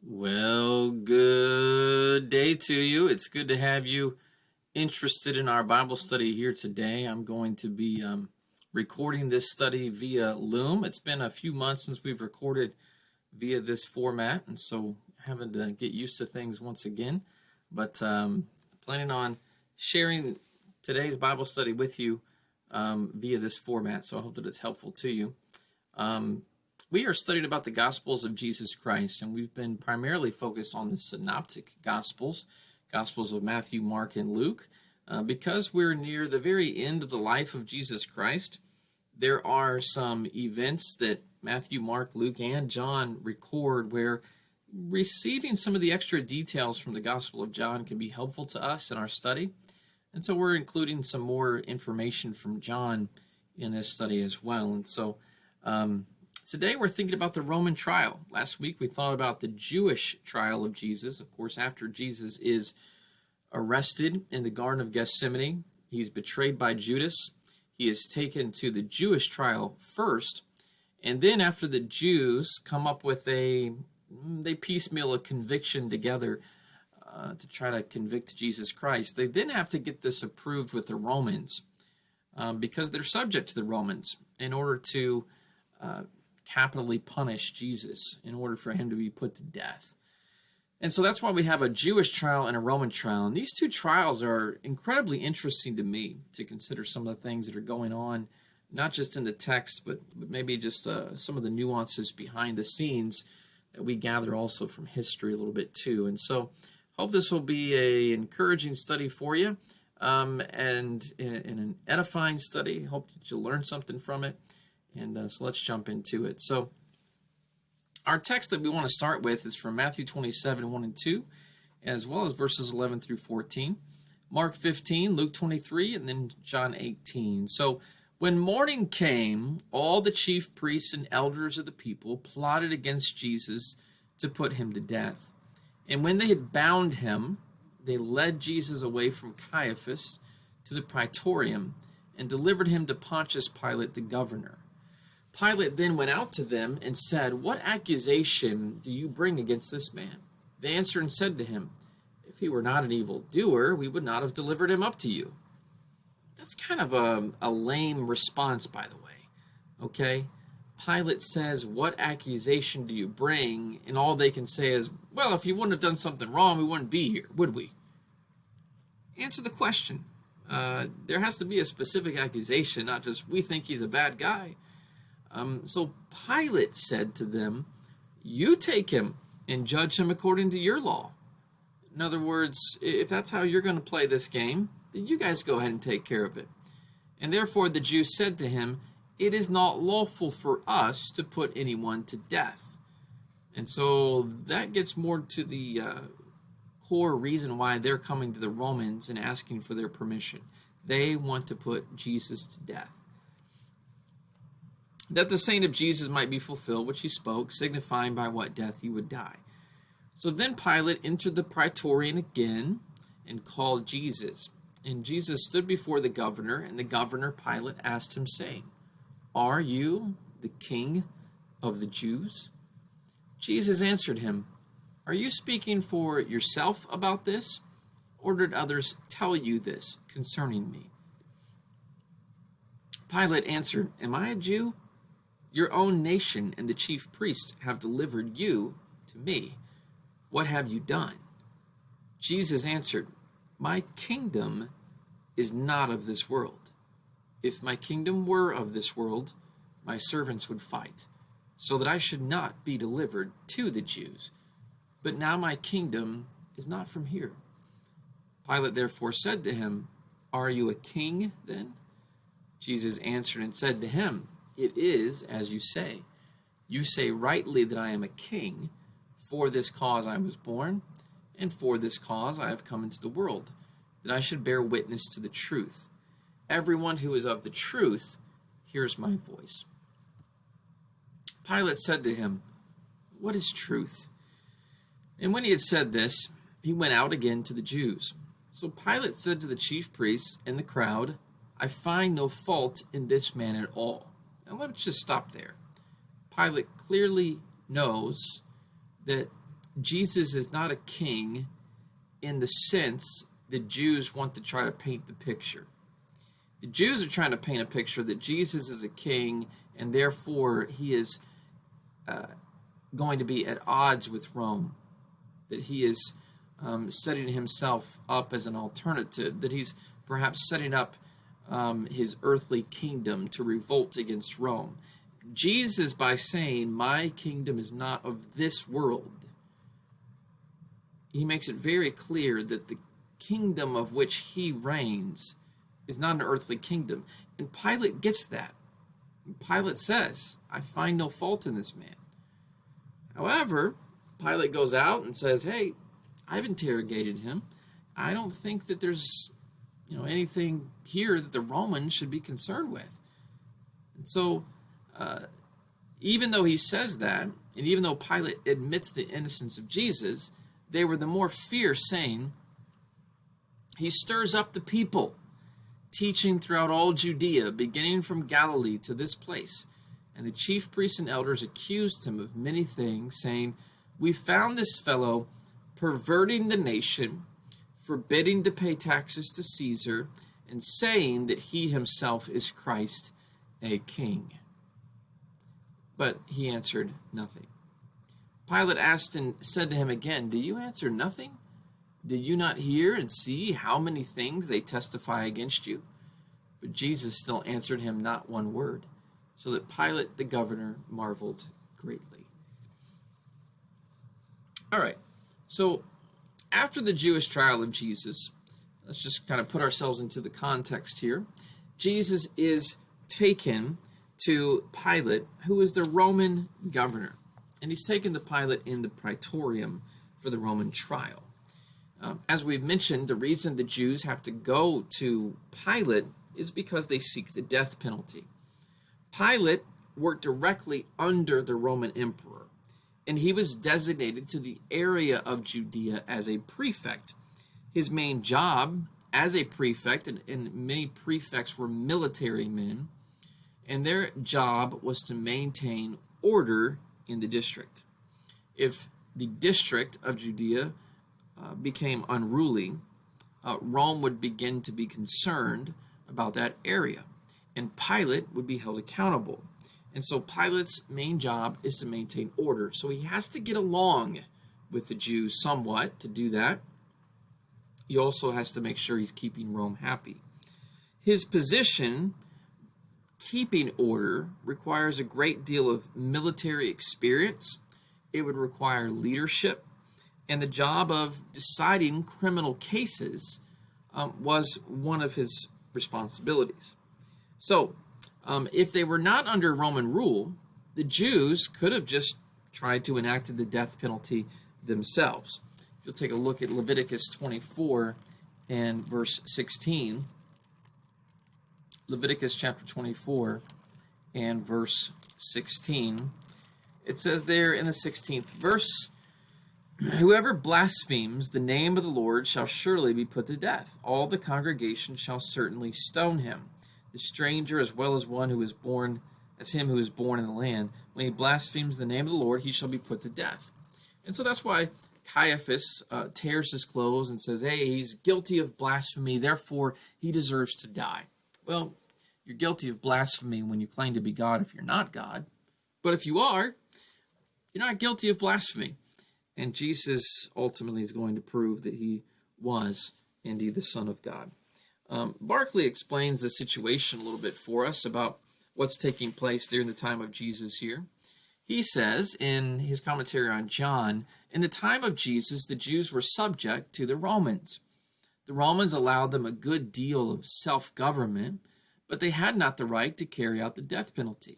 Well, good day to you. It's good to have you interested in our Bible study here today. I'm going to be recording this study via Loom. It's been a few months since we've recorded via this format, and so having to get used to things once again. But planning on sharing today's Bible study with you via this format, so I hope that it's helpful to you. We are studying about the Gospels of Jesus Christ, and we've been primarily focused on the Synoptic Gospels, Gospels of Matthew, Mark, and Luke. Because we're near the very end of the life of Jesus Christ, there are some events that Matthew, Mark, Luke, and John record where receiving some of the extra details from the Gospel of John can be helpful to us in our study. And so we're including some more information from John in this study as well. And so today we're thinking about the Roman trial. Last week we thought about the Jewish trial of Jesus. Of course, after Jesus is arrested in the Garden of Gethsemane, he's betrayed by Judas. He is taken to the Jewish trial first. And then after the Jews come up with they piecemeal a conviction together to try to convict Jesus Christ, they then have to get this approved with the Romans because they're subject to the Romans in order to capitally punish Jesus, in order for him to be put to death. And so that's why we have a Jewish trial and a Roman trial. And these two trials are incredibly interesting to me to consider some of the things that are going on, not just in the text, but maybe just some of the nuances behind the scenes that we gather also from history a little bit too. And so hope this will be an encouraging study for you and an edifying study. Hope that you'll learn something from it. And so let's jump into it. So our text that we want to start with is from Matthew 27, 1 and 2, as well as verses 11 through 14, Mark 15, Luke 23, and then John 18. So when morning came, all the chief priests and elders of the people plotted against Jesus to put him to death. And when they had bound him, they led Jesus away from Caiaphas to the praetorium and delivered him to Pontius Pilate, the governor. Pilate then went out to them and said, "What accusation do you bring against this man?" They answered and said to him, "If he were not an evildoer, we would not have delivered him up to you." That's kind of a lame response, by the way. Okay? Pilate says, "What accusation do you bring?" And all they can say is, "Well, if he wouldn't have done something wrong, we wouldn't be here, would we?" Answer the question. There has to be a specific accusation, not just, "We think he's a bad guy." So Pilate said to them, "You take him and judge him according to your law." In other words, if that's how you're going to play this game, then you guys go ahead and take care of it. And therefore the Jews said to him, "It is not lawful for us to put anyone to death." And so that gets more to the core reason why they're coming to the Romans and asking for their permission. They want to put Jesus to death, that the saying of Jesus might be fulfilled, which he spoke, signifying by what death he would die. So then Pilate entered the praetorium again and called Jesus. And Jesus stood before the governor, and the governor Pilate asked him, saying, "Are you the king of the Jews?" Jesus answered him, "Are you speaking for yourself about this, or did others tell you this concerning me?" Pilate answered, "Am I a Jew? Your own nation and the chief priests have delivered you to me. What have you done?" Jesus answered, "My kingdom is not of this world. If my kingdom were of this world, my servants would fight, so that I should not be delivered to the Jews. But now my kingdom is not from here." Pilate therefore said to him, "Are you a king then?" Jesus answered and said to him, "It is as you say. You say rightly that I am a king. For this cause I was born, and for this cause I have come into the world, that I should bear witness to the truth. Everyone who is of the truth hears my voice." Pilate said to him, "What is truth?" And when he had said this, he went out again to the Jews. So Pilate said to the chief priests and the crowd, "I find no fault in this man at all." Now let's just stop there. Pilate clearly knows that Jesus is not a king in the sense the Jews want to try to paint the picture. The Jews are trying to paint a picture that Jesus is a king, and therefore he is going to be at odds with Rome, that he is setting himself up as an alternative, that he's perhaps setting up his earthly kingdom to revolt against Rome. Jesus, by saying, "My kingdom is not of this world," he makes it very clear that the kingdom of which he reigns is not an earthly kingdom. And Pilate gets that. Pilate says, "I find no fault in this man." However, Pilate goes out and says, "Hey, I've interrogated him. I don't think that there's anything here that the Romans should be concerned with." And so, even though he says that, and even though Pilate admits the innocence of Jesus, they were the more fierce, saying, "He stirs up the people, teaching throughout all Judea, beginning from Galilee to this place." And the chief priests and elders accused him of many things, saying, "We found this fellow perverting the nation, forbidding to pay taxes to Caesar, and saying that he himself is Christ, a king." But he answered nothing. Pilate asked and said to him again, "Do you answer nothing? Did you not hear and see how many things they testify against you?" But Jesus still answered him not one word, so that Pilate the governor marveled greatly. All right, so after the Jewish trial of Jesus, let's just kind of put ourselves into the context here. Jesus is taken to Pilate, who is the Roman governor, and he's taken to Pilate in the praetorium for the Roman trial. As we've mentioned, the reason the Jews have to go to Pilate is because they seek the death penalty. Pilate worked directly under the Roman emperor, and he was designated to the area of Judea as a prefect. His main job as a prefect, and many prefects were military men, and their job was to maintain order in the district. If the district of Judea became unruly, Rome would begin to be concerned about that area, and Pilate would be held accountable. And so Pilate's main job is to maintain order. So he has to get along with the Jews somewhat to do that. He also has to make sure he's keeping Rome happy. His position, keeping order, requires a great deal of military experience. It would require leadership, and the job of deciding criminal cases was one of his responsibilities. So, if they were not under Roman rule, the Jews could have just tried to enact the death penalty themselves. If you'll take a look at Leviticus 24 and verse 16. Leviticus chapter 24 and verse 16. It says there in the 16th verse, "Whoever blasphemes the name of the Lord shall surely be put to death. All the congregation shall certainly stone him, the stranger as well as one who is born, as him who is born in the land. When he blasphemes the name of the Lord, he shall be put to death." And so that's why Caiaphas tears his clothes and says, "Hey, he's guilty of blasphemy, therefore he deserves to die." Well, you're guilty of blasphemy when you claim to be God if you're not God. But if you are, you're not guilty of blasphemy. And Jesus ultimately is going to prove that he was indeed the Son of God. Barclay explains the situation a little bit for us about what's taking place during the time of Jesus here. He says in his commentary on John, "In the time of Jesus, the Jews were subject to the Romans. The Romans allowed them a good deal of self-government, but they had not the right to carry out the death penalty.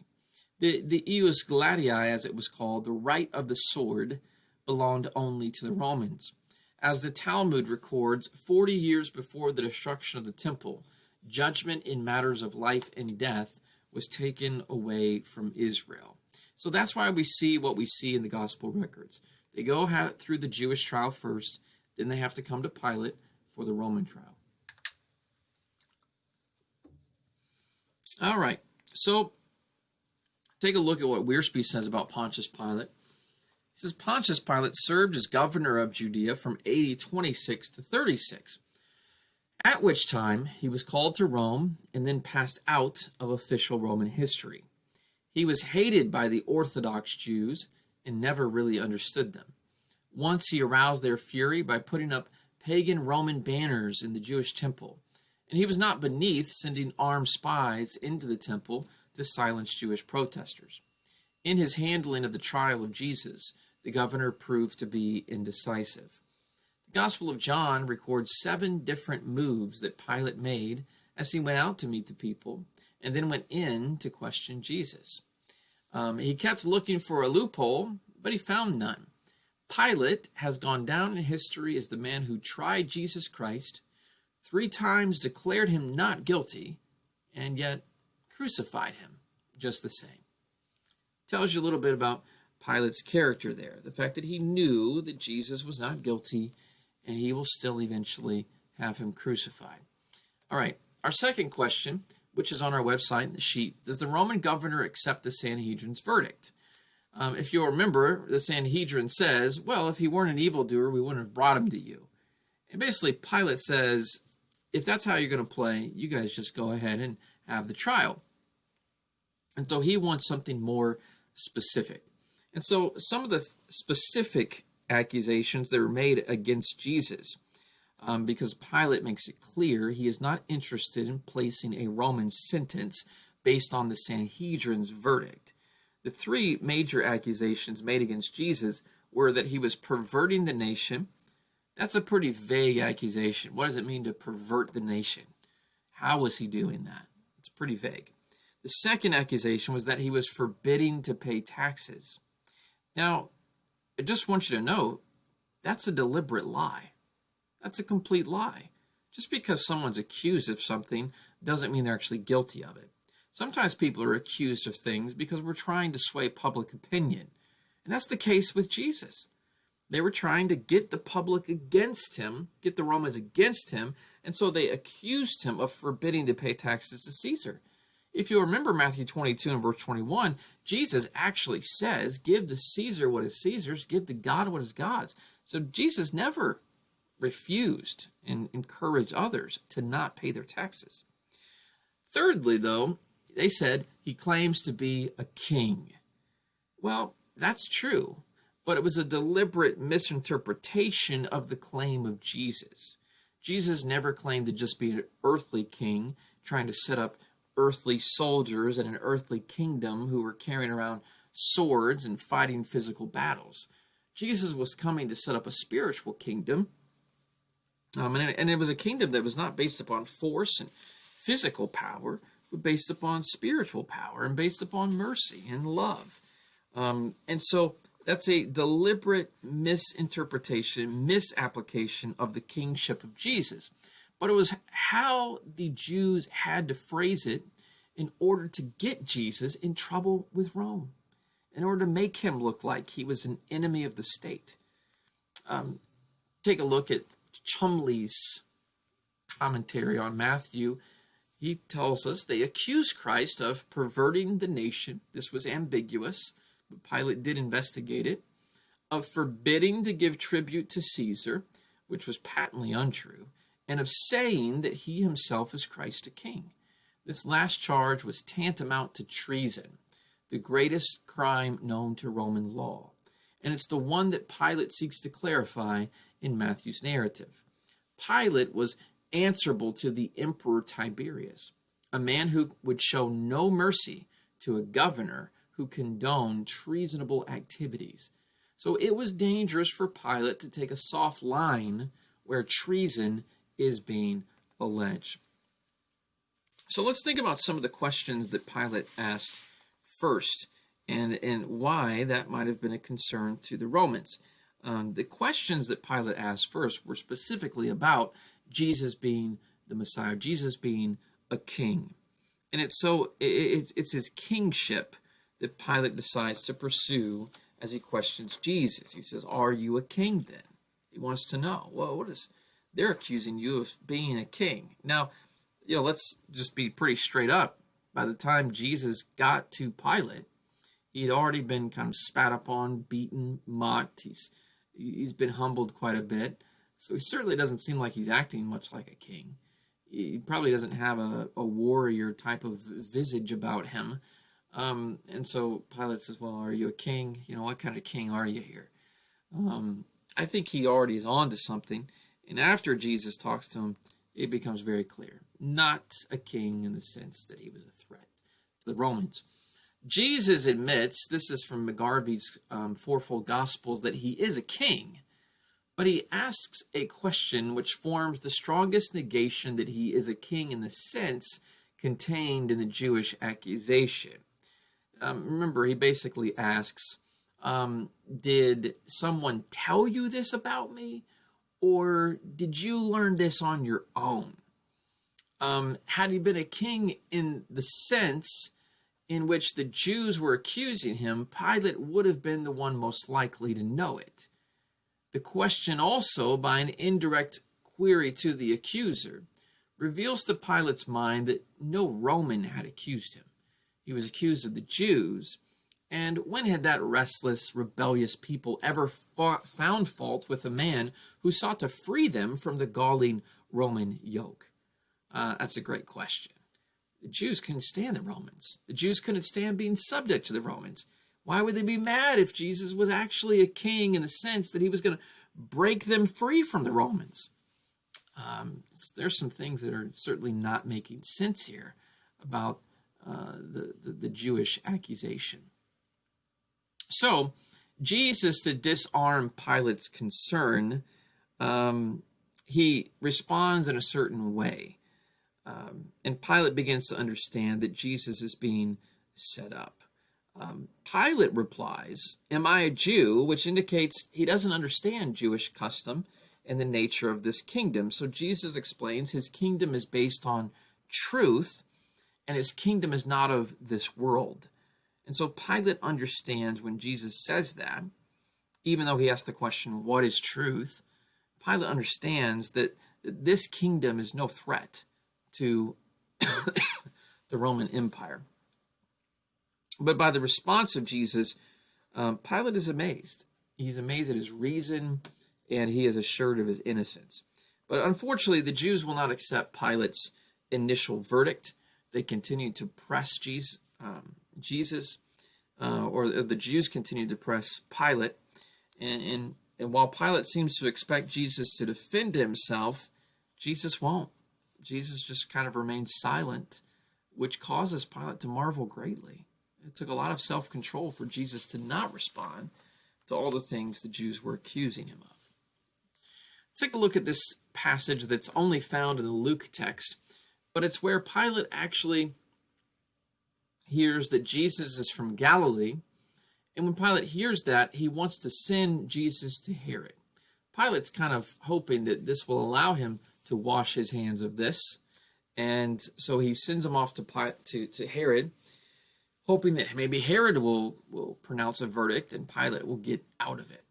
The ius gladiae, as it was called, the right of the sword, belonged only to the Romans. As the Talmud records, 40 years before the destruction of the temple, judgment in matters of life and death was taken away from Israel." So that's why we see what we see in the gospel records. They go through the Jewish trial first, then they have to come to Pilate for the Roman trial. All right, so take a look at what Wiersbe says about Pontius Pilate. He says Pontius Pilate served as governor of Judea from AD 26 to 36, at which time he was called to Rome and then passed out of official Roman history. He was hated by the Orthodox Jews and never really understood them. Once he aroused their fury by putting up pagan Roman banners in the Jewish temple, and he was not beneath sending armed spies into the temple to silence Jewish protesters. In his handling of the trial of Jesus, the governor proved to be indecisive. The Gospel of John records 7 different moves that Pilate made as he went out to meet the people and then went in to question Jesus. He kept looking for a loophole, but he found none. Pilate has gone down in history as the man who tried Jesus Christ, 3 times declared him not guilty, and yet crucified him just the same. Tells you a little bit about Pilate's character there. The fact that he knew that Jesus was not guilty, and he will still eventually have him crucified. All right, our second question, which is on our website in the sheet, does the Roman governor accept the Sanhedrin's verdict? If you'll remember, the Sanhedrin says, well, if he weren't an evildoer, we wouldn't have brought him to you. And basically, Pilate says, if that's how you're going to play, you guys just go ahead and have the trial. And so he wants something more specific. And so some of the specific accusations that were made against Jesus, because Pilate makes it clear he is not interested in placing a Roman sentence based on the Sanhedrin's verdict. The 3 major accusations made against Jesus were that he was perverting the nation. That's a pretty vague accusation. What does it mean to pervert the nation? How was he doing that? It's pretty vague. The second accusation was that he was forbidding to pay taxes. Now, I just want you to know, that's a deliberate lie. That's a complete lie. Just because someone's accused of something doesn't mean they're actually guilty of it. Sometimes people are accused of things because we're trying to sway public opinion. And that's the case with Jesus. They were trying to get the public against him, get the Romans against him, and so they accused him of forbidding to pay taxes to Caesar. If you remember Matthew 22 and verse 21, Jesus actually says, give to Caesar what is Caesar's, give to God what is God's. So Jesus never refused and encouraged others to not pay their taxes. Thirdly, though, they said he claims to be a king. Well, that's true, but it was a deliberate misinterpretation of the claim of Jesus. Jesus never claimed to just be an earthly king trying to set up earthly soldiers in an earthly kingdom who were carrying around swords and fighting physical battles. Jesus was coming to set up a spiritual kingdom, and it was a kingdom that was not based upon force and physical power, but based upon spiritual power and based upon mercy and love. And so that's a deliberate misinterpretation, misapplication of the kingship of Jesus. But it was how the Jews had to phrase it in order to get Jesus in trouble with Rome, in order to make him look like he was an enemy of the state. Take a look at Chumley's commentary on Matthew. He tells us they accused Christ of perverting the nation. This was ambiguous, but Pilate did investigate it. Of forbidding to give tribute to Caesar, which was patently untrue, and of saying that he himself is Christ a king. This last charge was tantamount to treason, the greatest crime known to Roman law. And it's the one that Pilate seeks to clarify in Matthew's narrative. Pilate was answerable to the Emperor Tiberius, a man who would show no mercy to a governor who condoned treasonable activities. So it was dangerous for Pilate to take a soft line where treason is being alleged. So let's think about some of the questions that Pilate asked first and why that might have been a concern to the Romans. The questions that Pilate asked first were specifically about Jesus being the Messiah, Jesus being a king. And it's his kingship that Pilate decides to pursue as he questions Jesus. He says, are you a king then? He wants to know, well, they're accusing you of being a king. Now, let's just be pretty straight up. By the time Jesus got to Pilate, He'd already been kind of spat upon, beaten, mocked. He's been humbled quite a bit. So he certainly doesn't seem like he's acting much like a king. He probably doesn't have a warrior type of visage about him. And so Pilate says, well, are you a king? What kind of king are you here? I think he already is on to something. And after Jesus talks to him, it becomes very clear. Not a king in the sense that he was a threat to the Romans. Jesus admits, this is from McGarvey's Fourfold Gospels, that he is a king. But he asks a question which forms the strongest negation that he is a king in the sense contained in the Jewish accusation. Remember, he basically asks, did someone tell you this about me? Or did you learn this on your own? Had he been a king in the sense in which the Jews were accusing him, Pilate would have been the one most likely to know it. The question also, by an indirect query to the accuser, reveals to Pilate's mind that no Roman had accused him. He was accused of the Jews, and when had that restless, rebellious people ever found fault with a man who sought to free them from the galling Roman yoke? That's a great question. The Jews couldn't stand the Romans. The Jews couldn't stand being subject to the Romans. Why would they be mad if Jesus was actually a king in the sense that he was going to break them free from the Romans? There's some things that are certainly not making sense here about the Jewish accusation. So, Jesus, to disarm Pilate's concern, he responds in a certain way. And Pilate begins to understand that Jesus is being set up. Pilate replies, "Am I a Jew?" which indicates he doesn't understand Jewish custom and the nature of this kingdom. So Jesus explains his kingdom is based on truth, and his kingdom is not of this world. And so Pilate understands when Jesus says that, even though he asks the question, what is truth? Pilate understands that this kingdom is no threat to the Roman Empire. But by the response of Jesus, Pilate is amazed. He's amazed at his reason, and he is assured of his innocence. But unfortunately, the Jews will not accept Pilate's initial verdict. They continue to press Jesus, or the Jews continue to press Pilate. And while Pilate seems to expect Jesus to defend himself, Jesus won't. Jesus just kind of remains silent, which causes Pilate to marvel greatly. It took a lot of self-control for Jesus to not respond to all the things the Jews were accusing him of. Let's take a look at this passage that's only found in the Luke text, but it's where Pilate actually hears that Jesus is from Galilee, and when Pilate hears that, he wants to send Jesus to Herod. Pilate's kind of hoping that this will allow him to wash his hands of this, and so he sends him off to Herod, hoping that maybe Herod will pronounce a verdict and Pilate will get out of it.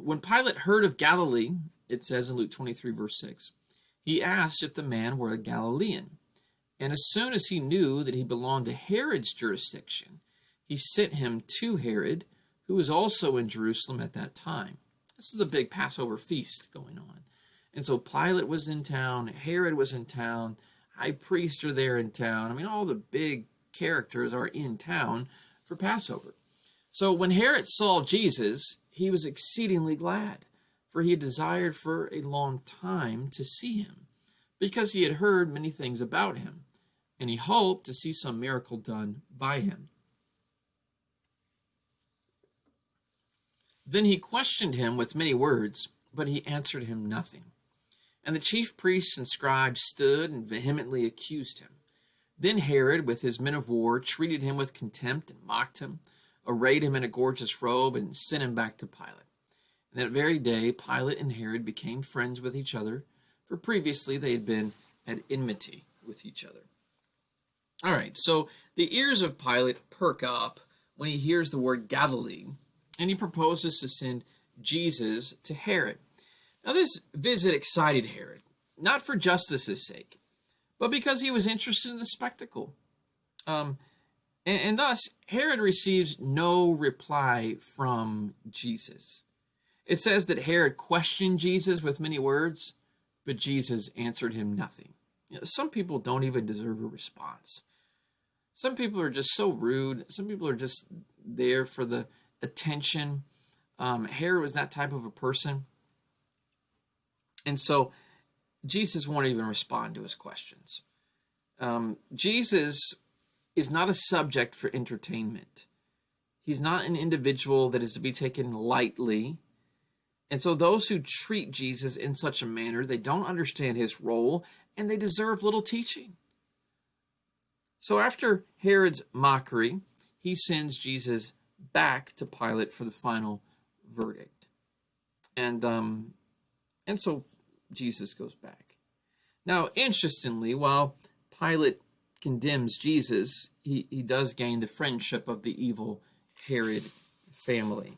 When Pilate heard of Galilee, it says in Luke 23, verse 6, he asked if the man were a Galilean. And as soon as he knew that he belonged to Herod's jurisdiction, he sent him to Herod, who was also in Jerusalem at that time. This is a big Passover feast going on. And so Pilate was in town, Herod was in town, high priests are there in town. I mean, all the big characters are in town for Passover. So when Herod saw Jesus, he was exceedingly glad, for he had desired for a long time to see him, because he had heard many things about him, and he hoped to see some miracle done by him. Then he questioned him with many words, but he answered him nothing. And the chief priests and scribes stood and vehemently accused him. Then Herod, with his men of war, treated him with contempt and mocked him, arrayed him in a gorgeous robe, and sent him back to Pilate. And that very day, Pilate and Herod became friends with each other, for previously they had been at enmity with each other. All right, so the ears of Pilate perk up when he hears the word Galilee, and he proposes to send Jesus to Herod. Now, this visit excited Herod, not for justice's sake, but because he was interested in the spectacle. And thus, Herod receives no reply from Jesus. It says that Herod questioned Jesus with many words, but Jesus answered him nothing. Some people don't even deserve a response. Some people are just so rude. Some people are just there for the attention. Herod was that type of a person. And so Jesus won't even respond to his questions. Jesus is not a subject for entertainment. He's not an individual that is to be taken lightly. And so those who treat Jesus in such a manner, they don't understand his role, and they deserve little teaching. So after Herod's mockery, he sends Jesus back to Pilate for the final verdict. And so Jesus goes back. Now, interestingly, while Pilate condemns Jesus, he does gain the friendship of the evil Herod family.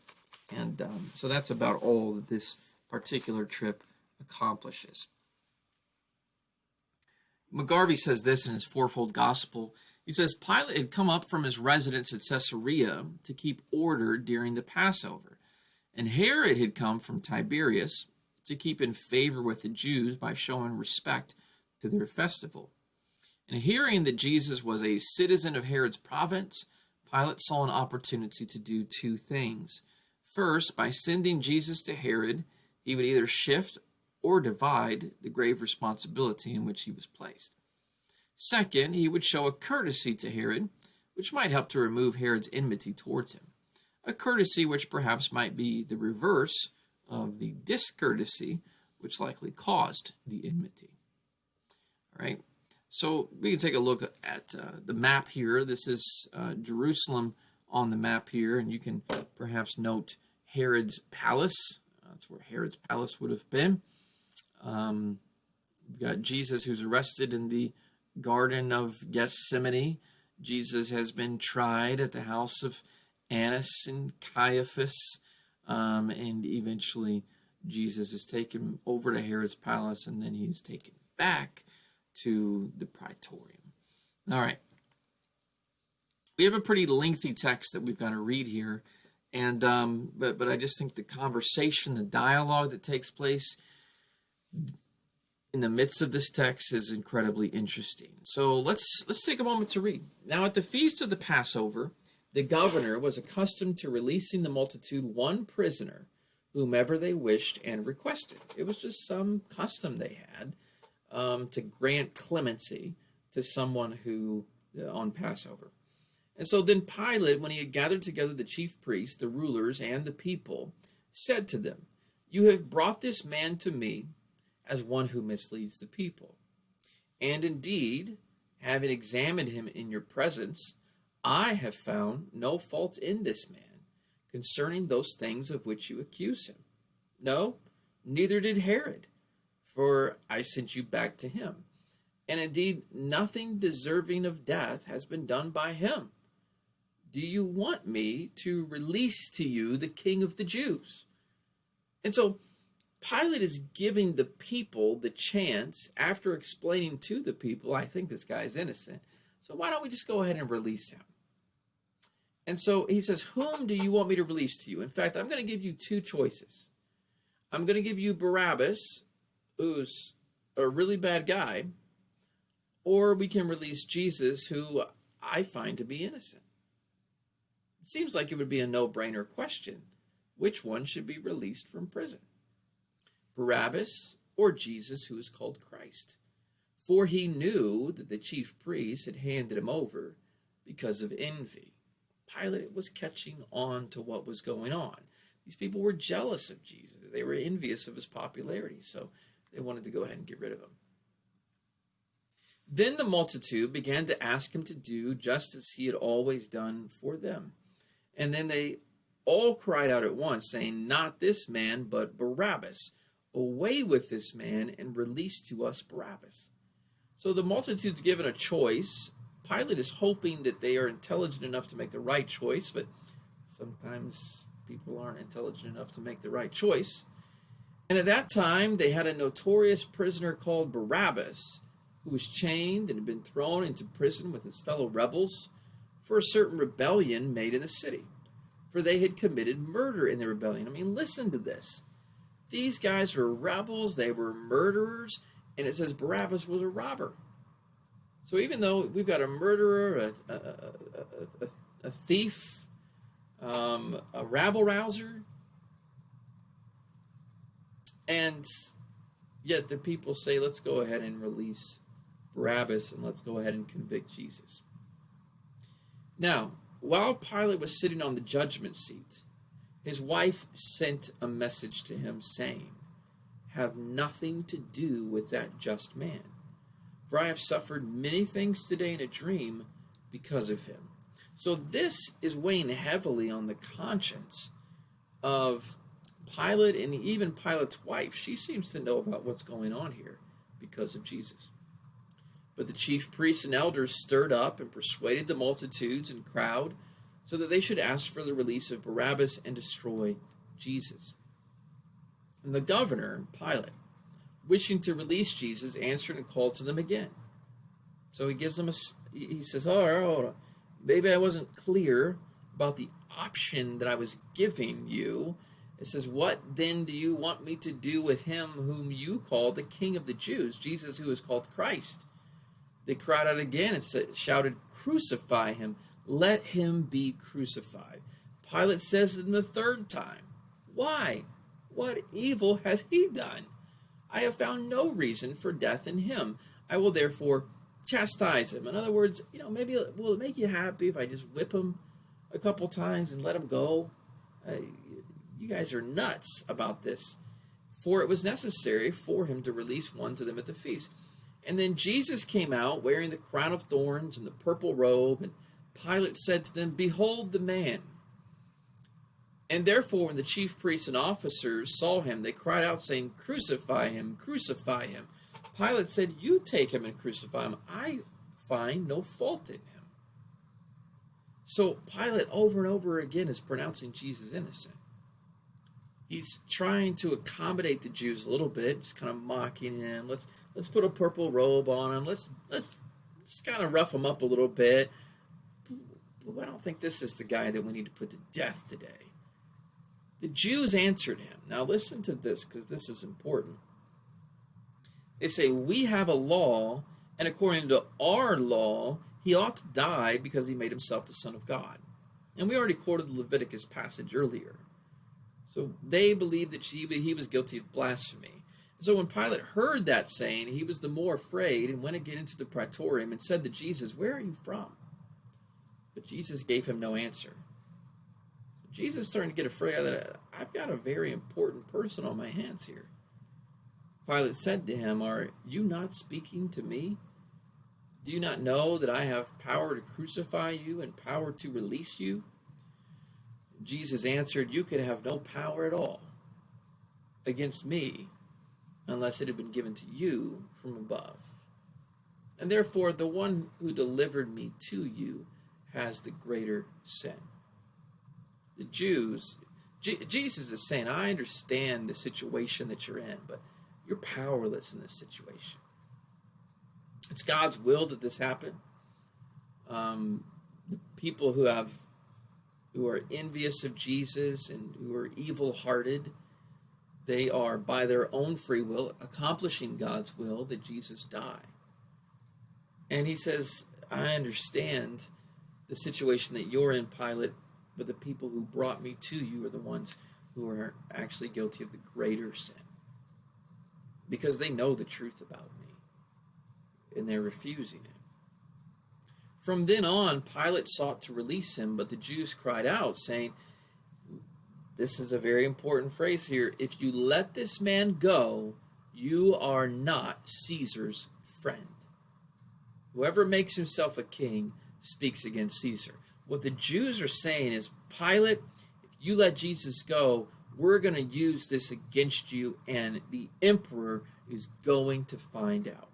And so that's about all that this particular trip accomplishes. McGarvey says this in his fourfold gospel. He says, Pilate had come up from his residence at Caesarea to keep order during the Passover, and Herod had come from Tiberias to keep in favor with the Jews by showing respect to their festival. And hearing that Jesus was a citizen of Herod's province, Pilate saw an opportunity to do two things. First, by sending Jesus to Herod, he would either shift or divide the grave responsibility in which he was placed. Second, he would show a courtesy to Herod, which might help to remove Herod's enmity towards him. A courtesy which perhaps might be the reverse of the discourtesy which likely caused the enmity. All right, so we can take a look at the map here. This is Jerusalem on the map here, and you can perhaps note Herod's palace. That's where Herod's palace would have been. We've got Jesus who's arrested in the Garden of Gethsemane. Jesus has been tried at the house of Annas and Caiaphas, and eventually Jesus is taken over to Herod's palace, and then he's taken back to the praetorium. All right. We have a pretty lengthy text that we've got to read here, and but I just think the conversation, the dialogue that takes place in the midst of this text is incredibly interesting. So let's take a moment to read. Now, at the feast of the Passover, the governor was accustomed to releasing the multitude one prisoner, whomever they wished and requested. It was just some custom they had to grant clemency to someone who on Passover. And so then Pilate, when he had gathered together the chief priests, the rulers, and the people, said to them, "You have brought this man to me as one who misleads the people. And indeed, having examined him in your presence, I have found no fault in this man concerning those things of which you accuse him. No, neither did Herod, for I sent you back to him. And indeed, nothing deserving of death has been done by him. Do you want me to release to you the King of the Jews?" And so Pilate is giving the people the chance, after explaining to the people, I think this guy is innocent, so why don't we just go ahead and release him? And so he says, whom do you want me to release to you? In fact, I'm going to give you two choices. I'm going to give you Barabbas, who's a really bad guy, or we can release Jesus, who I find to be innocent. It seems like it would be a no-brainer question. Which one should be released from prison? Barabbas or Jesus, who is called Christ? For he knew that the chief priests had handed him over because of envy. Pilate was catching on to what was going on. These people were jealous of Jesus. They were envious of his popularity, so they wanted to go ahead and get rid of him. Then the multitude began to ask him to do just as he had always done for them. And then they all cried out at once, saying, "Not this man, but Barabbas. Away with this man and release to us Barabbas." So the multitude's given a choice. Pilate is hoping that they are intelligent enough to make the right choice, but sometimes people aren't intelligent enough to make the right choice. And at that time, they had a notorious prisoner called Barabbas, who was chained and had been thrown into prison with his fellow rebels for a certain rebellion made in the city, for they had committed murder in the rebellion. I mean, listen to this. These guys were rebels, they were murderers, and it says Barabbas was a robber. So even though we've got a murderer, a thief, a rabble-rouser, and yet the people say, let's go ahead and release Barabbas and let's go ahead and convict Jesus. Now, while Pilate was sitting on the judgment seat, his wife sent a message to him saying, have nothing to do with that just man, for I have suffered many things today in a dream because of him. So this is weighing heavily on the conscience of Pilate and even Pilate's wife. She seems to know about what's going on here because of Jesus. But the chief priests and elders stirred up and persuaded the multitudes and crowd so that they should ask for the release of Barabbas and destroy Jesus. And the governor, Pilate, wishing to release Jesus, answered and called to them again. So he gives them he says, oh, maybe I wasn't clear about the option that I was giving you. It says, what then do you want me to do with him whom you call the King of the Jews, Jesus who is called Christ? They cried out again and shouted, crucify him. Let him be crucified. Pilate says to them the third time, why? What evil has he done? I have found no reason for death in him. I will therefore chastise him. In other words, maybe will it make you happy if I just whip him a couple times and let him go? You guys are nuts about this. For it was necessary for him to release one to them at the feast. And then Jesus came out wearing the crown of thorns and the purple robe, and Pilate said to them, behold the man. And therefore, when the chief priests and officers saw him, they cried out, saying, crucify him, crucify him. Pilate said, you take him and crucify him. I find no fault in him. So Pilate over and over again is pronouncing Jesus innocent. He's trying to accommodate the Jews a little bit, just kind of mocking him. Let's put a purple robe on him. Let's just kind of rough him up a little bit. But I don't think this is the guy that we need to put to death today. The Jews answered him. Now listen to this, because this is important. They say, we have a law, and according to our law, he ought to die because he made himself the Son of God. And we already quoted the Leviticus passage earlier. So they believed that he was guilty of blasphemy. So when Pilate heard that saying, he was the more afraid and went again into the praetorium and said to Jesus, where are you from? But Jesus gave him no answer. So Jesus is starting to get afraid that I've got a very important person on my hands here. Pilate said to him, are you not speaking to me? Do you not know that I have power to crucify you and power to release you? Jesus answered, you could have no power at all against me unless it had been given to you from above. And therefore, the one who delivered me to you has the greater sin. The Jews, Jesus is saying, I understand the situation that you're in, but you're powerless in this situation. It's God's will that this happen. The people who are envious of Jesus and who are evil-hearted, they are, by their own free will, accomplishing God's will that Jesus die. And he says, I understand the situation that you're in, Pilate, but the people who brought me to you are the ones who are actually guilty of the greater sin. Because they know the truth about me, and they're refusing it. From then on, Pilate sought to release him, but the Jews cried out, saying, this is a very important phrase here, if you let this man go, you are not Caesar's friend. Whoever makes himself a king speaks against Caesar. What the Jews are saying is, Pilate, if you let Jesus go, we're going to use this against you, and the emperor is going to find out.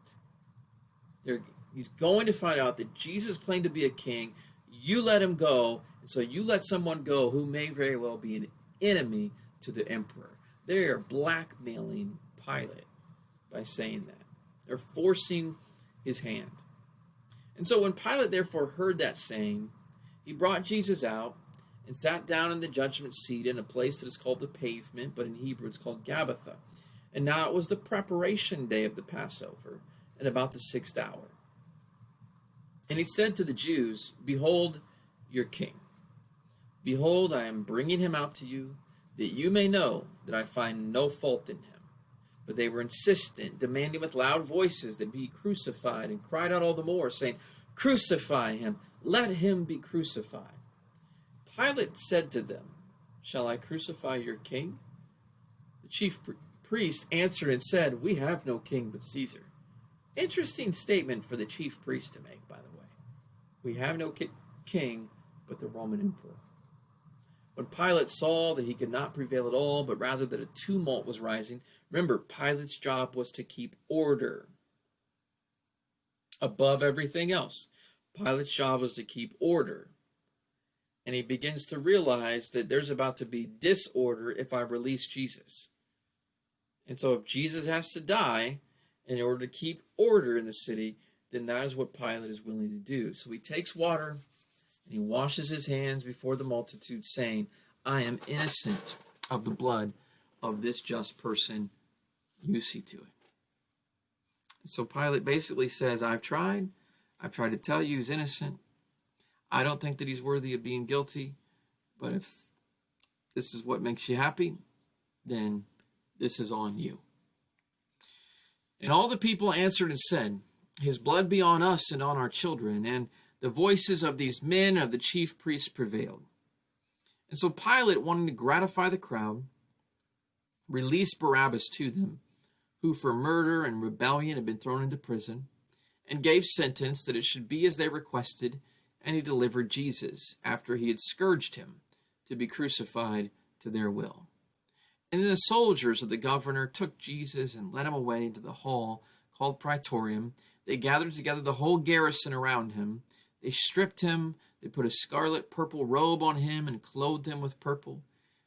He's going to find out that Jesus claimed to be a king. You let him go, and so you let someone go who may very well be an enemy to the emperor. They are blackmailing Pilate by saying that. They're forcing his hand. And so when Pilate therefore heard that saying, He brought Jesus out and sat down in the judgment seat in a place that is called the pavement, but in Hebrew it's called Gabbatha. And now it was the preparation day of the Passover, at about the 6th hour. And he said to the Jews, "Behold your king. Behold, I am bringing him out to you, that you may know that I find no fault in him." But they were insistent, demanding with loud voices that he be crucified, and cried out all the more, saying, "Crucify him, let him be crucified." Pilate said to them, "Shall I crucify your king?" The chief priest answered and said, "We have no king but Caesar." Interesting statement for the chief priest to make, by the way. We have no king but the Roman emperor. When Pilate saw that he could not prevail at all, but rather that a tumult was rising, remember, Pilate's job was to keep order above everything else. Pilate's job was to keep order. And he begins to realize that there's about to be disorder if I release Jesus. And so if Jesus has to die in order to keep order in the city, then that is what Pilate is willing to do. So he takes water and he washes his hands before the multitude, saying, "I am innocent of the blood of this just person. You see to it." So Pilate basically says, I've tried to tell you he's innocent. I don't think that he's worthy of being guilty, but if this is what makes you happy, then this is on you. And all the people answered and said, "His blood be on us and on our children." And the voices of these men of the chief priests prevailed. And so Pilate, wanting to gratify the crowd, released Barabbas to them, who for murder and rebellion had been thrown into prison, and gave sentence that it should be as they requested, and he delivered Jesus, after he had scourged him, to be crucified to their will. And then the soldiers of the governor took Jesus and led him away into the hall called Praetorium. They gathered together the whole garrison around him. They stripped him. They put a scarlet purple robe on him and clothed him with purple.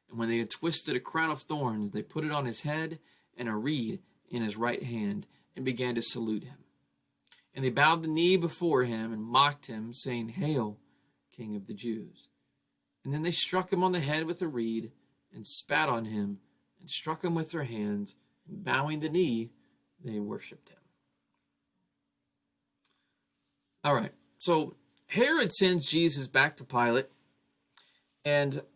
And when they had twisted a crown of thorns, they put it on his head and a reed in his right hand, and began to salute him. And they bowed the knee before him and mocked him, saying, "Hail, King of the Jews." And then they struck him on the head with a reed, and spat on him, and struck him with their hands, and bowing the knee, they worshipped him. All right, so Herod sends Jesus back to Pilate, and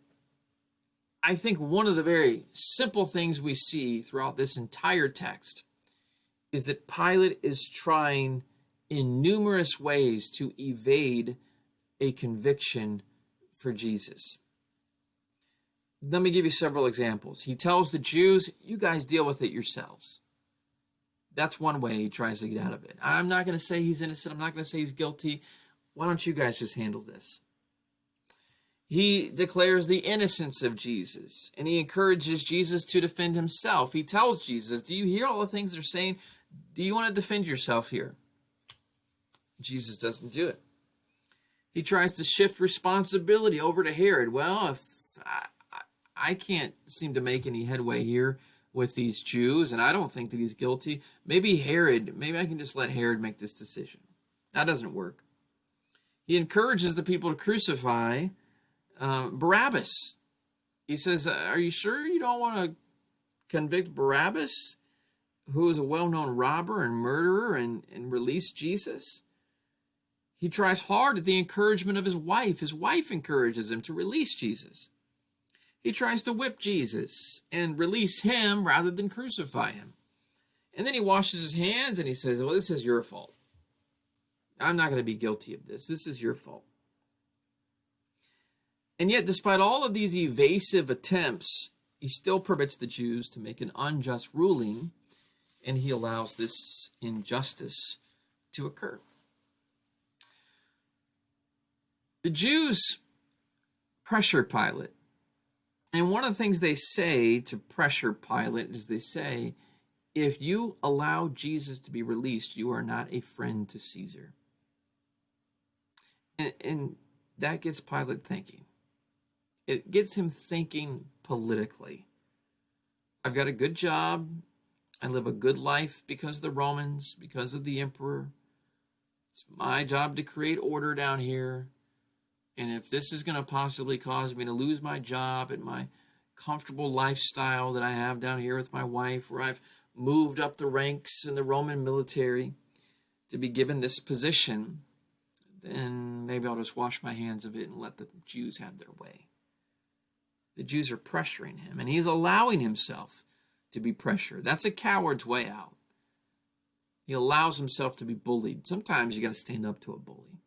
I think one of the very simple things we see throughout this entire text is that Pilate is trying in numerous ways to evade a conviction for Jesus. Let me give you several examples. He tells the Jews, "You guys deal with it yourselves." That's one way he tries to get out of it. I'm not going to say he's innocent. I'm not going to say he's guilty. Why don't you guys just handle this? He declares the innocence of Jesus, and he encourages Jesus to defend himself. He tells Jesus, "Do you hear all the things they're saying? Do you want to defend yourself here?" Jesus doesn't do it. He tries to shift responsibility over to Herod. Well, if I can't seem to make any headway here with these Jews, and I don't think that he's guilty, maybe I can just let Herod make this decision. That doesn't work. He encourages the people to crucify Barabbas. He says, "Are you sure you don't want to convict Barabbas, who is a well-known robber and murderer, and release Jesus?" He tries hard at the encouragement of his wife. His wife encourages him to release Jesus. He tries to whip Jesus and release him rather than crucify him. And then he washes his hands and he says, "Well, this is your fault. I'm not going to be guilty of this. This is your fault." And yet, despite all of these evasive attempts, he still permits the Jews to make an unjust ruling, and he allows this injustice to occur. The Jews pressure Pilate. And one of the things they say to pressure Pilate is they say, "If you allow Jesus to be released, you are not a friend to Caesar." And that gets Pilate thinking. It gets him thinking politically. I've got a good job. I live a good life because of the Romans, because of the emperor. It's my job to create order down here. And if this is going to possibly cause me to lose my job and my comfortable lifestyle that I have down here with my wife, where I've moved up the ranks in the Roman military to be given this position, then maybe I'll just wash my hands of it and let the Jews have their way. The Jews are pressuring him, and he's allowing himself to be pressured. That's a coward's way out. He allows himself to be bullied. Sometimes you got to stand up to a bully.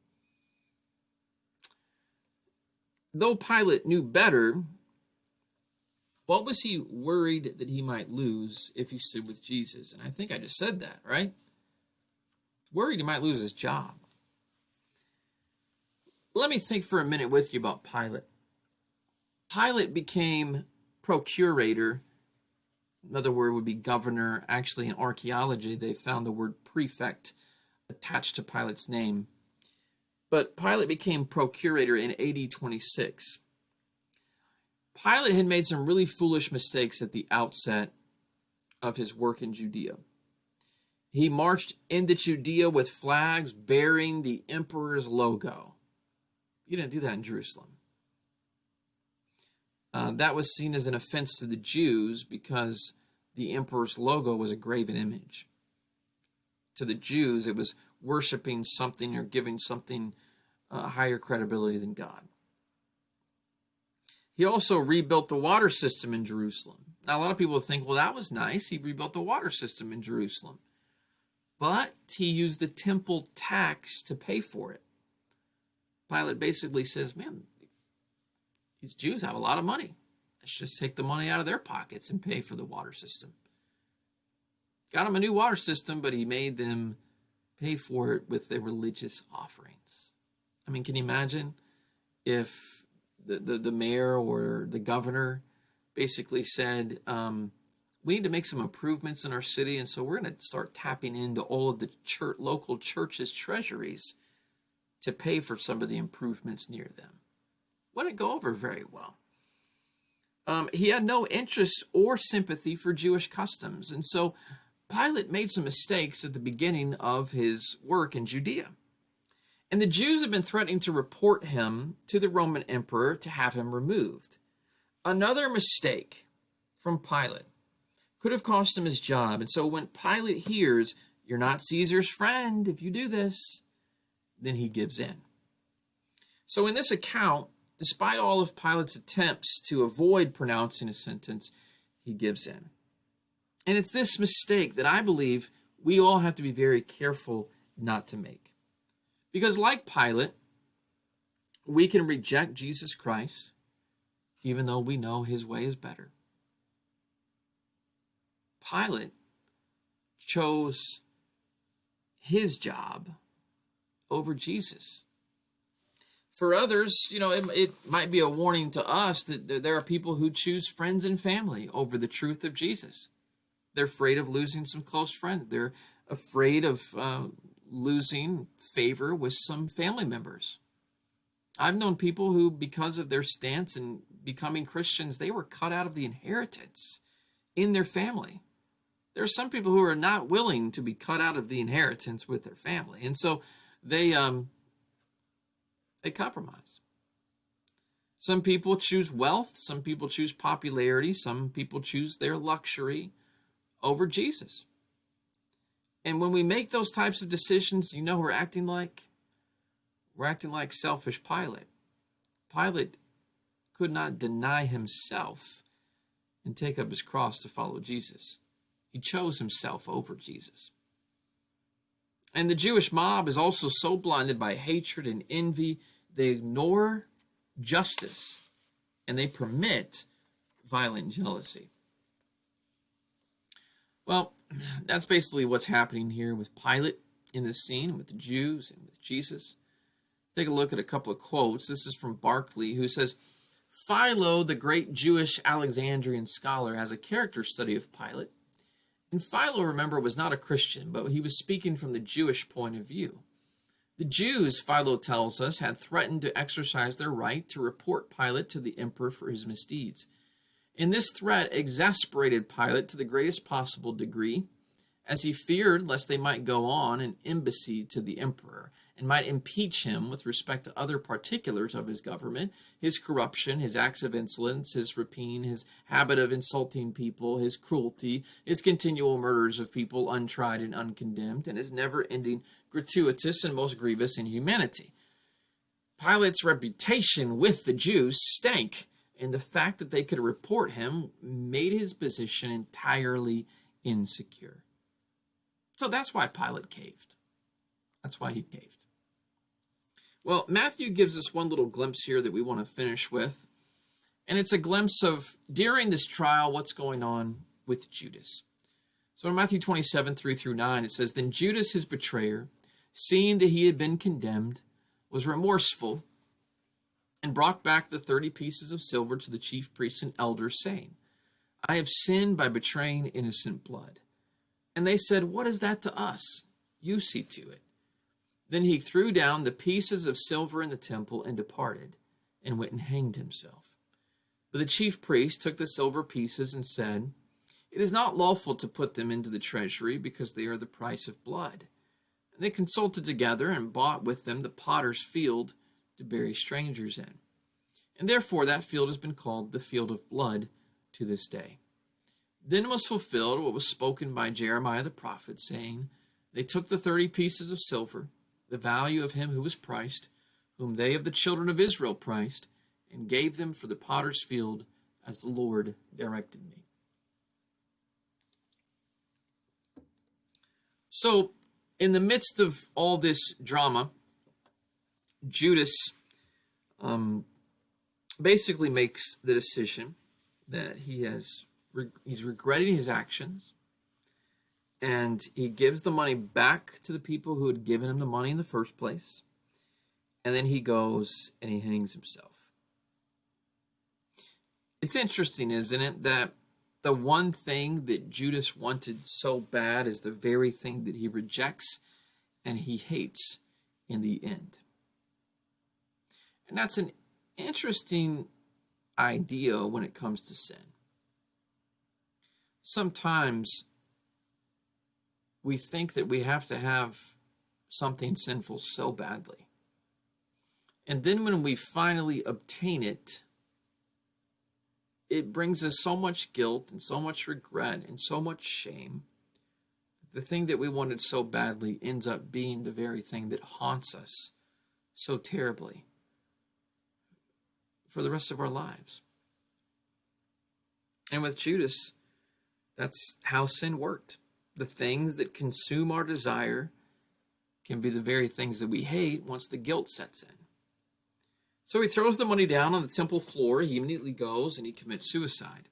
Though Pilate knew better, what was he worried that he might lose if he stood with Jesus? And I think I just said that, right? Worried he might lose his job. Let me think for a minute with you about Pilate. Pilate became procurator. Another word would be governor. Actually, in archaeology, they found the word prefect attached to Pilate's name. But Pilate became procurator in AD 26. Pilate had made some really foolish mistakes at the outset of his work in Judea. He marched into Judea with flags bearing the emperor's logo. You didn't do that in Jerusalem. That was seen as an offense to the Jews because the emperor's logo was a graven image. To the Jews, it was worshiping something or giving something higher credibility than God. He also rebuilt the water system in Jerusalem. Now, a lot of people think, well, that was nice. He rebuilt the water system in Jerusalem. But he used the temple tax to pay for it. Pilate basically says, man, these Jews have a lot of money. Let's just take the money out of their pockets and pay for the water system. Got them a new water system, but he made them pay for it with their religious offerings. I mean, can you imagine if the mayor or the governor basically said, we need to make some improvements in our city, and so we're going to start tapping into all of the local churches' treasuries to pay for some of the improvements near them. Wouldn't go over very well. He had no interest or sympathy for Jewish customs, and so Pilate made some mistakes at the beginning of his work in Judea. And the Jews have been threatening to report him to the Roman emperor to have him removed. Another mistake from Pilate could have cost him his job. And so when Pilate hears, you're not Caesar's friend if you do this, then he gives in. So in this account, despite all of Pilate's attempts to avoid pronouncing a sentence, he gives in. And it's this mistake that I believe we all have to be very careful not to make. Because like Pilate, we can reject Jesus Christ, even though we know his way is better. Pilate chose his job over Jesus. For others, it might be a warning to us that there are people who choose friends and family over the truth of Jesus. They're afraid of losing some close friends. They're afraid of losing favor with some family members. I've known people who, because of their stance in becoming Christians, they were cut out of the inheritance in their family. There are some people who are not willing to be cut out of the inheritance with their family, and so they compromise. Some people choose wealth, some people choose popularity, some people choose their luxury over Jesus. And when we make those types of decisions, we're acting like selfish Pilate. Pilate could not deny himself and take up his cross to follow Jesus. He chose himself over Jesus. And the Jewish mob is also so blinded by hatred and envy, they ignore justice and they permit violent jealousy. Well, that's basically what's happening here with Pilate in this scene, with the Jews and with Jesus. Take a look at a couple of quotes. This is from Barclay, who says, Philo, the great Jewish Alexandrian scholar, has a character study of Pilate. And Philo, remember, was not a Christian, but he was speaking from the Jewish point of view. The Jews, Philo tells us, had threatened to exercise their right to report Pilate to the emperor for his misdeeds. And this threat exasperated Pilate to the greatest possible degree, as he feared lest they might go on an embassy to the emperor. and might impeach him with respect to other particulars of his government, his corruption, his acts of insolence, his rapine, his habit of insulting people, his cruelty, his continual murders of people untried and uncondemned, and his never-ending gratuitous and most grievous inhumanity. Pilate's reputation with the Jews stank, and the fact that they could report him made his position entirely insecure. So that's why Pilate caved. That's why he caved. Well, Matthew gives us one little glimpse here that we want to finish with. And it's a glimpse of, during this trial, what's going on with Judas. So in Matthew 27, 3-9, it says, Then Judas, his betrayer, seeing that he had been condemned, was remorseful, and brought back the 30 pieces of silver to the chief priests and elders, saying, I have sinned by betraying innocent blood. And they said, What is that to us? You see to it. Then he threw down the pieces of silver in the temple and departed, and went and hanged himself. But the chief priest took the silver pieces and said, It is not lawful to put them into the treasury, because they are the price of blood. And they consulted together and bought with them the potter's field to bury strangers in. And therefore that field has been called the field of blood to this day. Then was fulfilled what was spoken by Jeremiah the prophet, saying, They took the 30 pieces of silver, the value of him who was priced, whom they of the children of Israel priced, and gave them for the potter's field, as the Lord directed me. So, in the midst of all this drama, Judas basically makes the decision that he's regretting his actions, and he gives the money back to the people who had given him the money in the first place, and then he goes and he hangs himself. It's interesting, isn't it, that the one thing that Judas wanted so bad is the very thing that he rejects and he hates in the end. And that's an interesting idea when it comes to sin. Sometimes we think that we have to have something sinful so badly. And then when we finally obtain it, it brings us so much guilt and so much regret and so much shame. The thing that we wanted so badly ends up being the very thing that haunts us so terribly for the rest of our lives. And with Judas, that's how sin worked. The things that consume our desire can be the very things that we hate once the guilt sets in. So he throws the money down on the temple floor. He immediately goes and he commits suicide.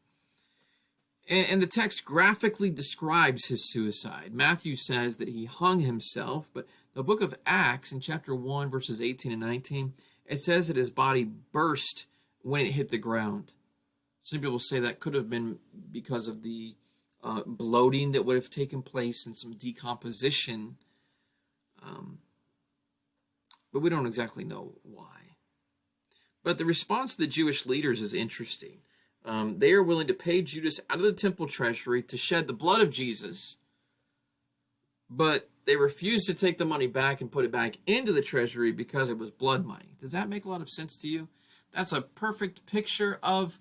And the text graphically describes his suicide. Matthew says that he hung himself, but the book of Acts in chapter 1, verses 18 and 19, it says that his body burst when it hit the ground. Some people say that could have been because of the bloating that would have taken place and some decomposition. But we don't exactly know why. But the response of the Jewish leaders is interesting. They are willing to pay Judas out of the temple treasury to shed the blood of Jesus, but they refuse to take the money back and put it back into the treasury because it was blood money. Does that make a lot of sense to you? That's a perfect picture of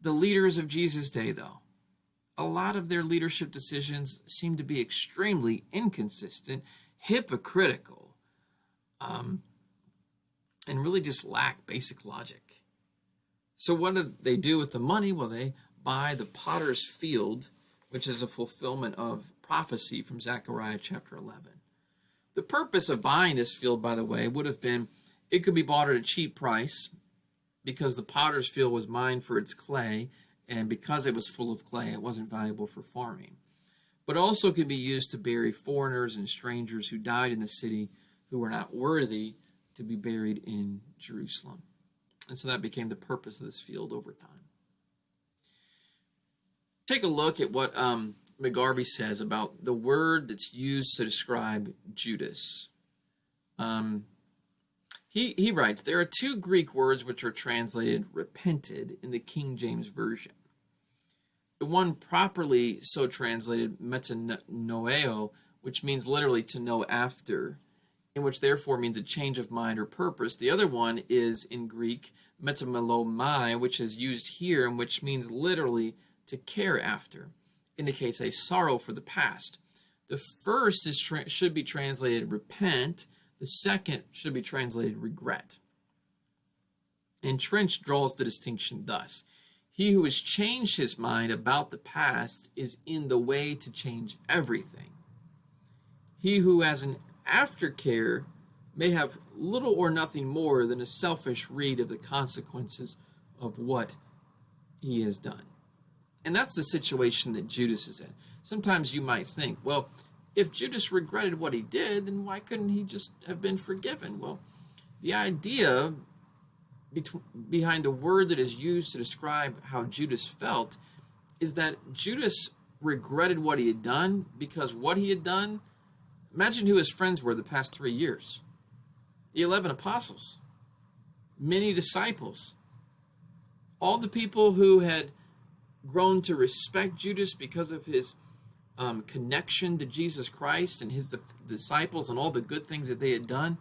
the leaders of Jesus' day, though. A lot of their leadership decisions seem to be extremely inconsistent, hypocritical, and really just lack basic logic. So what do they do with the money? Well, they buy the potter's field, which is a fulfillment of prophecy from Zechariah chapter 11. The purpose of buying this field, by the way, would have been it could be bought at a cheap price because the potter's field was mined for its clay, and because it was full of clay, it wasn't valuable for farming. But also could be used to bury foreigners and strangers who died in the city who were not worthy to be buried in Jerusalem. And so that became the purpose of this field over time. Take a look at what McGarvey says about the word that's used to describe Judas. He writes, there are two Greek words which are translated repented in the King James Version. The one properly so translated metanoeo, which means literally to know after, in which therefore means a change of mind or purpose. The other one is in Greek, metamelomai, which is used here and which means literally to care after, indicates a sorrow for the past. The first should be translated repent. The second should be translated regret. And Trench draws the distinction thus. He who has changed his mind about the past is in the way to change everything. He who has an aftercare may have little or nothing more than a selfish read of the consequences of what he has done. And that's the situation that Judas is in. Sometimes you might think, well, if Judas regretted what he did, then why couldn't he just have been forgiven? Well, the idea behind the word that is used to describe how Judas felt is that Judas regretted what he had done because what he had done, imagine who his friends were the past 3 years. The 11 apostles, many disciples, all the people who had grown to respect Judas because of his connection to Jesus Christ and his disciples and all the good things that they had done.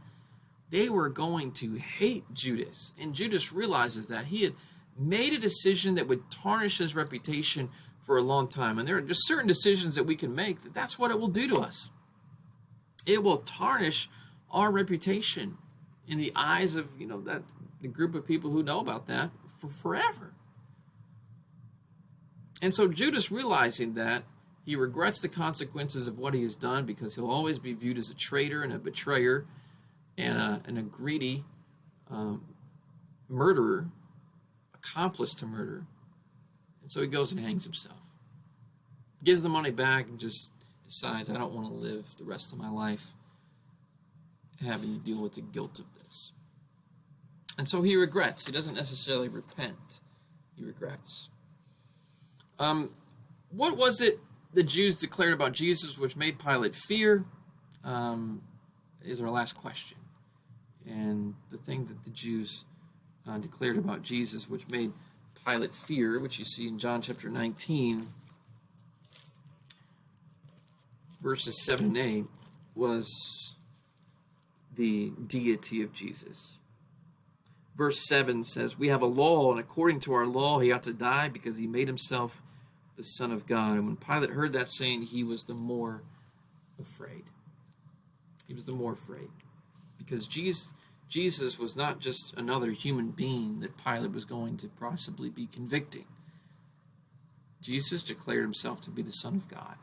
They were going to hate Judas. And Judas realizes that he had made a decision that would tarnish his reputation for a long time. And there are just certain decisions that we can make that's what it will do to us. It will tarnish our reputation in the eyes of, that the group of people who know about that for forever. And so Judas, realizing that, he regrets the consequences of what he has done because he'll always be viewed as a traitor and a betrayer and a greedy murderer, accomplice to murder. And so he goes and hangs himself. Gives the money back and just decides, I don't want to live the rest of my life having to deal with the guilt of this. And so he regrets. He doesn't necessarily repent. He regrets. What was it the Jews declared about Jesus which made Pilate fear? Is our last question. And the thing that the Jews declared about Jesus which made Pilate fear, which you see in John chapter 19, verses 7 and 8, was the deity of Jesus. Verse 7 says, we have a law, and according to our law he ought to die because he made himself the Son of God. And when Pilate heard that saying, he was the more afraid. He was the more afraid. Because Jesus was not just another human being that Pilate was going to possibly be convicting. Jesus declared himself to be the Son of God.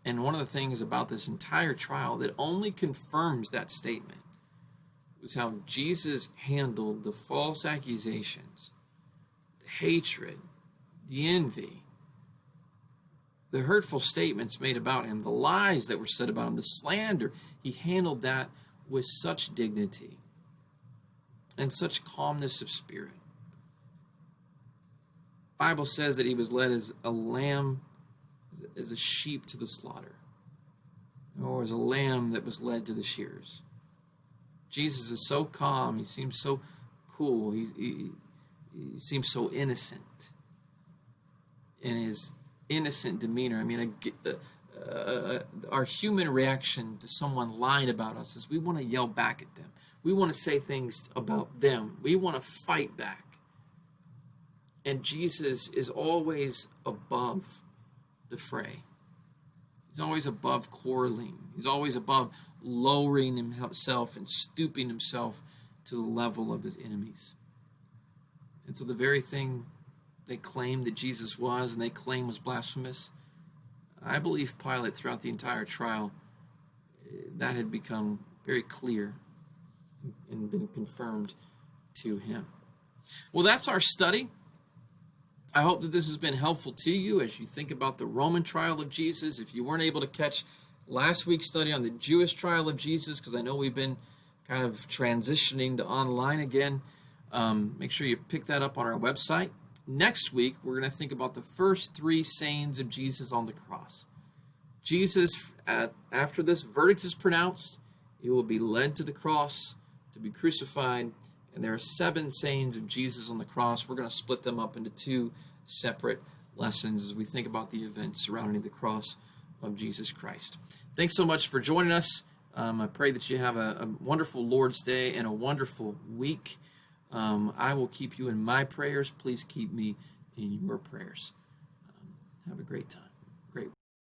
And one of the things about this entire trial that only confirms that statement was how Jesus handled the false accusations, the hatred, the envy, the hurtful statements made about him, the lies that were said about him, the slander. He handled that with such dignity and such calmness of spirit. The Bible says that he was led as a lamb, as a sheep to the slaughter, or as a lamb that was led to the shears. Jesus is so calm. He seems so cool. He seems so innocent in his innocent demeanor. I mean, our human reaction to someone lying about us is we want to yell back at them. We want to say things about them. We want to fight back. And Jesus is always above the fray. He's always above quarreling. He's always above lowering himself and stooping himself to the level of his enemies. And so the very thing they claimed that Jesus was and they claimed was blasphemous, I believe Pilate, throughout the entire trial, that had become very clear and been confirmed to him. Well, that's our study. I hope that this has been helpful to you as you think about the Roman trial of Jesus. If you weren't able to catch last week's study on the Jewish trial of Jesus, because I know we've been kind of transitioning to online again, make sure you pick that up on our website. Next week, we're going to think about the first 3 sayings of Jesus on the cross. Jesus, after this verdict is pronounced, he will be led to the cross to be crucified. And there are 7 sayings of Jesus on the cross. We're going to split them up into 2 separate lessons as we think about the events surrounding the cross of Jesus Christ. Thanks so much for joining us. I pray that you have a wonderful Lord's Day and a wonderful week. I will keep you in my prayers. Please keep me in your prayers. Have a great time.